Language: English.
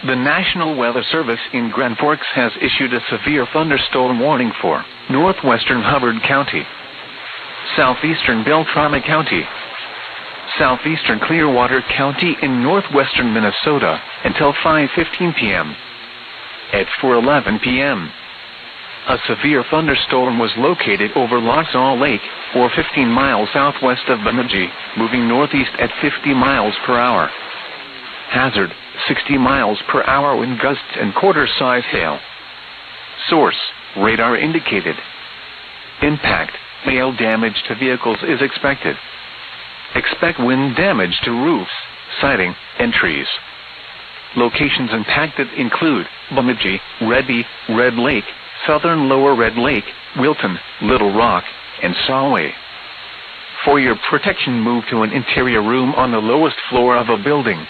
The National Weather Service in Grand Forks has issued a severe thunderstorm warning for northwestern Hubbard County, southeastern Beltrami County, southeastern Clearwater County in northwestern Minnesota until 5:15 p.m. At 4:11 p.m., a severe thunderstorm was located over Laxaw Lake, or 15 miles southwest of Bemidji, moving northeast at 50 miles per hour. Hazard, 60 miles per hour wind gusts and quarter-size hail. Source, radar indicated. Impact, hail damage to vehicles is expected. Expect wind damage to roofs, siding, and trees. Locations impacted include Bemidji, Redby, Red Lake, Southern Lower Red Lake, Wilton, Little Rock, and Solway. For your protection, move to an interior room on the lowest floor of a building.